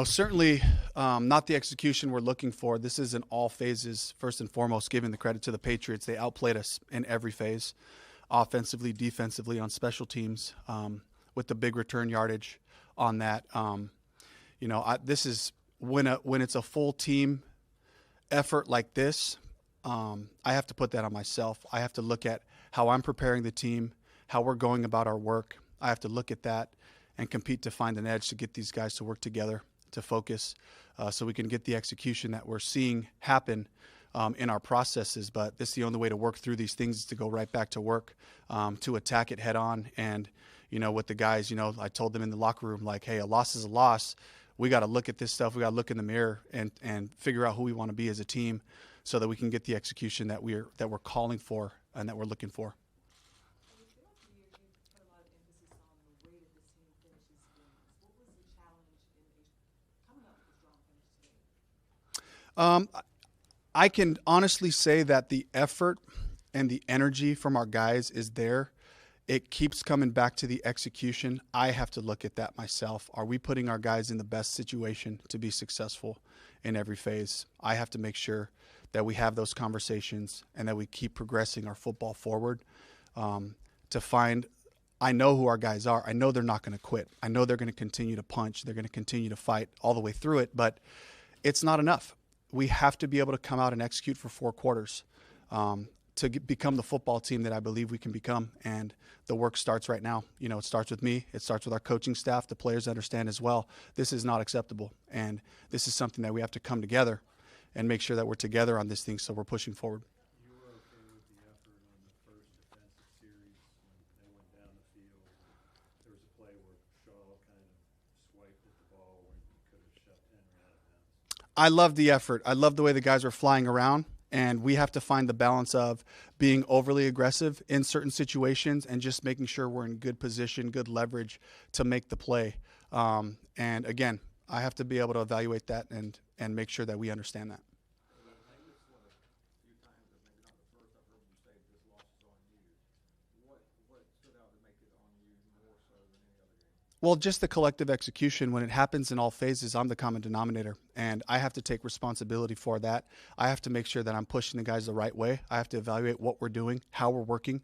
Certainly not the execution we're looking for. This is in all phases. First and foremost, giving the credit to the Patriots. They outplayed us in every phase, offensively, defensively, on special teams, with the big return yardage on that. This is when it's a full team effort like this. I have to put that on myself. I have to look at how I'm preparing the team, how we're going about our work. I have to look at that and compete to find an edge to get these guys to work together, to focus, so we can get the execution that we're seeing happen in our processes. But this is the only way to work through these things, is to go right back to work, to attack it head on. And, with the guys, I told them in the locker room, like, hey, a loss is a loss. We got to look at this stuff. We got to look in the mirror and figure out who we want to be as a team, so that we can get the execution that we're calling for and that we're looking for. I can honestly say that the effort and the energy from our guys is there. It keeps coming back to the execution. I have to look at that myself. Are we putting our guys in the best situation to be successful in every phase? I have to make sure that we have those conversations and that we keep progressing our football forward, to find – I know who our guys are. I know they're not going to quit. I know they're going to continue to punch. They're going to continue to fight all the way through it, but it's not enough. We have to be able to come out and execute for 4 quarters to become the football team that I believe we can become. And the work starts right now. It starts with me. It starts with our coaching staff. The players understand as well. This is not acceptable. And this is something that we have to come together and make sure that we're together on this thing, so we're pushing forward. You were okay with the effort on the first defensive series when they went down the field? There was a play where Shaw kind of swiped at the ball when he could have shot Henry out of bounds. I love the effort. I love the way the guys were flying around, and we have to find the balance of being overly aggressive in certain situations and just making sure we're in good position, good leverage to make the play. And again, I have to be able to evaluate that and make sure that we understand that. Well, just the collective execution. When it happens in all phases, I'm the common denominator, and I have to take responsibility for that. I have to make sure that I'm pushing the guys the right way. I have to evaluate what we're doing, how we're working,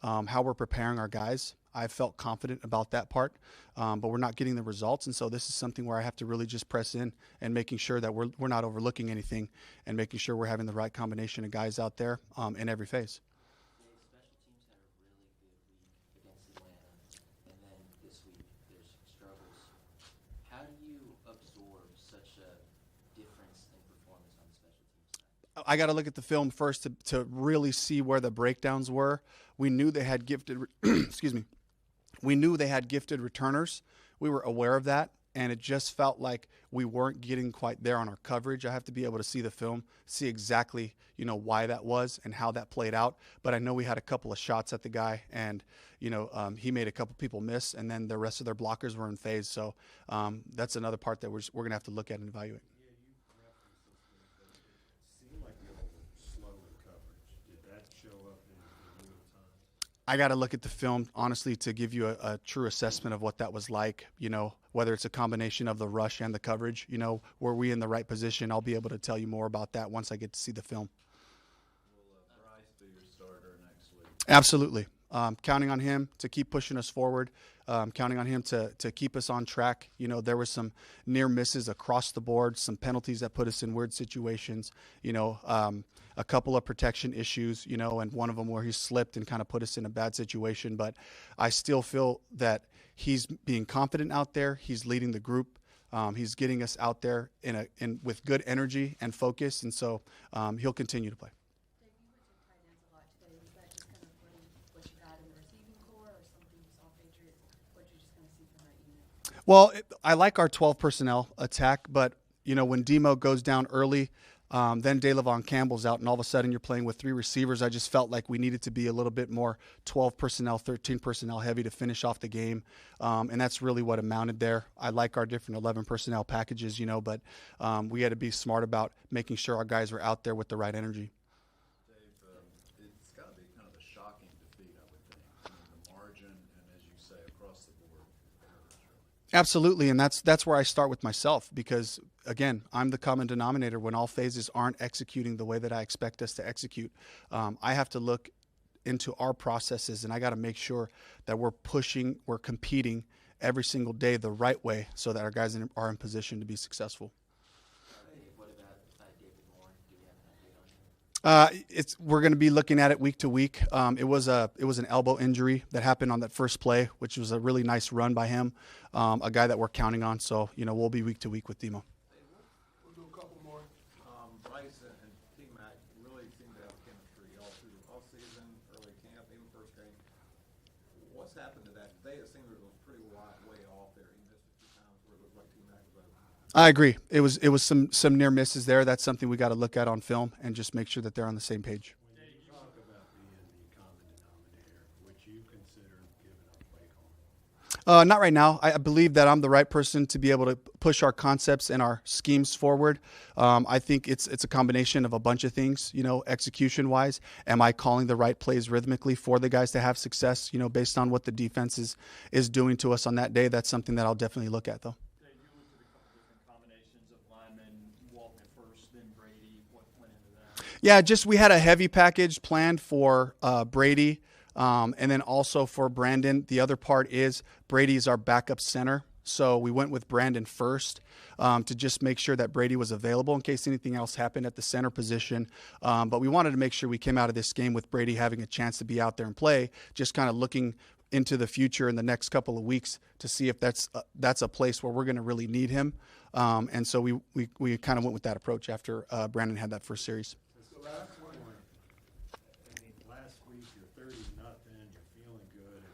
how we're preparing our guys. I felt confident about that part, but we're not getting the results, and so this is something where I have to really just press in and making sure that we're not overlooking anything and making sure we're having the right combination of guys out there in every phase. I got to look at the film first to really see where the breakdowns were. We knew they had gifted, we knew they had gifted returners. We were aware of that, and it just felt like we weren't getting quite there on our coverage. I have to be able to see the film, see exactly, why that was and how that played out. But I know we had a couple of shots at the guy, and, he made a couple people miss, and then the rest of their blockers were in phase. So that's another part that we're going to have to look at and evaluate. I got to look at the film, honestly, to give you a true assessment of what that was like, whether it's a combination of the rush and the coverage. Were we in the right position? I'll be able to tell you more about that once I get to see the film. Will Bryce be your starter next week? Absolutely. Counting on him to keep pushing us forward, counting on him to keep us on track. There were some near misses across the board, some penalties that put us in weird situations, a couple of protection issues, and one of them where he slipped and kind of put us in a bad situation. But I still feel that he's being confident out there. He's leading the group. He's getting us out there with good energy and focus, and so he'll continue to play. Dave, you went to tight ends a lot today. Was that just kind of what you got in the receiving core, or something you saw Patriots? What you just kind of see from that unit? Well, I like our 12 personnel attack, but when Demo goes down early, then DeLavon Campbell's out, and all of a sudden you're playing with 3 receivers. I just felt like we needed to be a little bit more 12 personnel, 13 personnel heavy to finish off the game, and that's really what amounted there. I like our different 11 personnel packages, but we had to be smart about making sure our guys were out there with the right energy. Dave, it's got to be kind of a shocking defeat, I would think. The margin, and as you say, across the board. Absolutely, and that's where I start with myself, because again, I'm the common denominator when all phases aren't executing the way that I expect us to execute. I have to look into our processes, and I got to make sure that we're competing every single day the right way so that our guys are in position to be successful. What about David Moore? Do you have an update on him? We're going to be looking at it week to week. It was an elbow injury that happened on that first play, which was a really nice run by him, a guy that we're counting on. So we'll be week to week with Demo. We'll do a couple more. Bryce and T-Mac really seem to have chemistry all through the offseason, early camp, even first game. What's happened to that? Today it seemed it was pretty way off there. He missed a few times where it looked like T-Mac was over. I agree. It was some near misses there. That's something we got to look at on film and just make sure that they're on the same page. When you talk about being the common denominator, would you consider giving up play calling? Not right now. I believe that I'm the right person to be able to push our concepts and our schemes forward. I think it's a combination of a bunch of things, execution-wise. Am I calling the right plays rhythmically for the guys to have success, based on what the defense is doing to us on that day? That's something that I'll definitely look at, though. Dave, you looked at a couple different combinations of linemen, Walton at first, then Brady. What went into that? Yeah, we had a heavy package planned for Brady. And then also for Brandon. The other part is Brady's our backup center. So we went with Brandon first to just make sure that Brady was available in case anything else happened at the center position. But we wanted to make sure we came out of this game with Brady having a chance to be out there and play, just kind of looking into the future in the next couple of weeks to see if that's a place where we're going to really need him. And so we kind of went with that approach after Brandon had that first series. So last one, last week you're 30-0, you're feeling good. And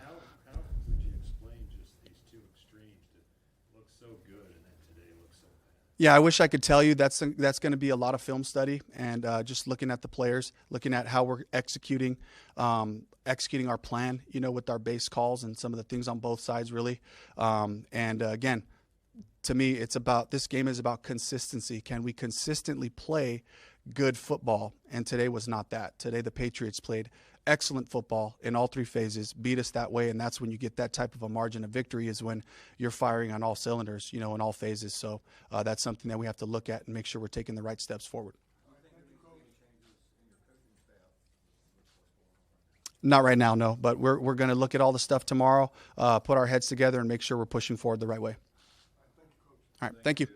how would you explain just these two extremes that look so good and then today look so bad? Yeah, I wish I could tell you that's going to be a lot of film study and just looking at the players, looking at how we're executing our plan, with our base calls and some of the things on both sides, really. Again, to me, this game is about consistency. Can we consistently play good football? And today was not that. Today the Patriots played excellent football in all 3 phases, beat us that way, and that's when you get that type of a margin of victory, is when you're firing on all cylinders, in all phases. So that's something that we have to look at and make sure we're taking the right steps forward. Not right now, no, but we're going to look at all the stuff tomorrow, put our heads together, and make sure we're pushing forward the right way. All right, thank you.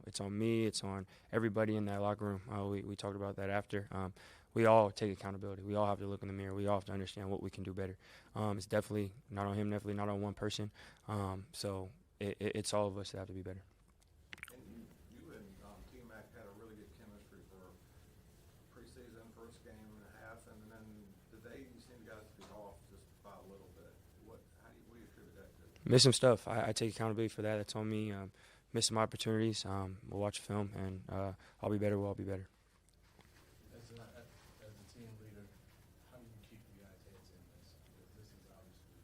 It's on me. It's on everybody in that locker room. We talked about that after. We all take accountability. We all have to look in the mirror. We all have to understand what we can do better. It's definitely not on him, definitely not on one person. So it's all of us that have to be better. And you and T-Mac had a really good chemistry for preseason, first game and a half, and then today you seem guys to be off just by a little bit. What do you attribute that to? Missing stuff. I take accountability for that. That's on me. Missing my opportunities. We'll watch film, and I'll be better. We'll all be better. As a team leader, how do you keep you guys' heads in this? Because this is obviously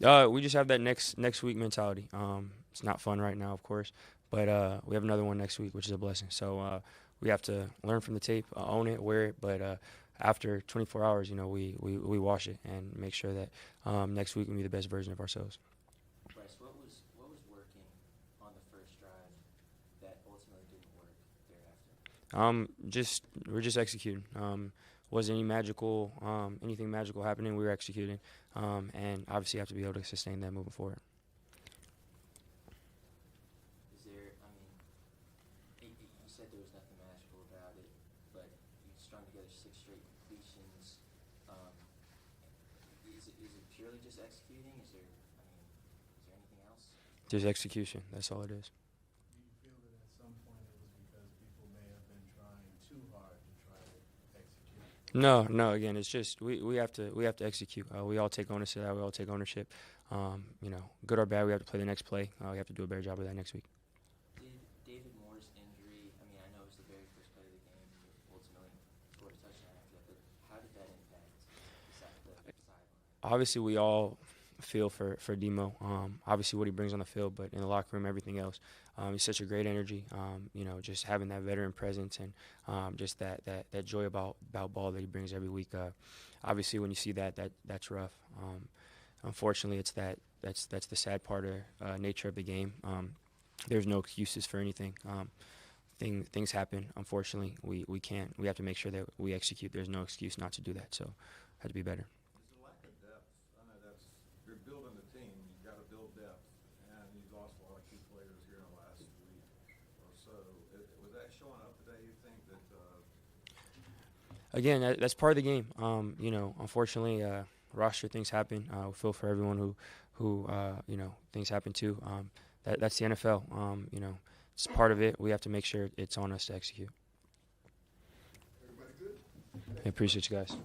We just have that next week mentality. It's not fun right now, of course, but we have another one next week, which is a blessing. So we have to learn from the tape, own it, wear it, but after 24 hours, we wash it and make sure that next week we be the best version of ourselves. Bryce, what was working on the first drive that ultimately didn't work? We're just executing. Wasn't anything magical happening. We were executing, and obviously have to be able to sustain that moving forward. Is there, I mean, you said there was nothing magical about it, but you strung together 6 straight completions. Is it purely just executing? Is there anything else? Just execution. That's all it is. Do you feel that at some point it was because people may have been trying too hard to try to execute? No. Again, it's just we have to execute. We all take ownership of that. We all take ownership. Good or bad, we have to play the next play. We have to do a better job of that next week. Did David Moore's injury, I mean, I know it was the very first play of the game, you ultimately scored a touchdown after that, but how did that impact the sideline? Obviously, we all feel for Demo. Obviously, what he brings on the field, but in the locker room, everything else. He's such a great energy. Just having that veteran presence and just that joy about ball that he brings every week. Obviously, when you see that's rough. Unfortunately, that's the sad part of nature of the game. There's no excuses for anything. Things happen. Unfortunately, we can't. We have to make sure that we execute. There's no excuse not to do that. So, had to be better. There's a lack of depth. I know you're building the team. You've got to build depth, and you've lost a lot of key players here in the last week or so. Was that showing up today? You think that? Again, that's part of the game. Unfortunately, roster things happen. We feel for everyone who things happen to. That's the NFL. It's part of it. We have to make sure it's on us to execute. Everybody good? I appreciate you guys.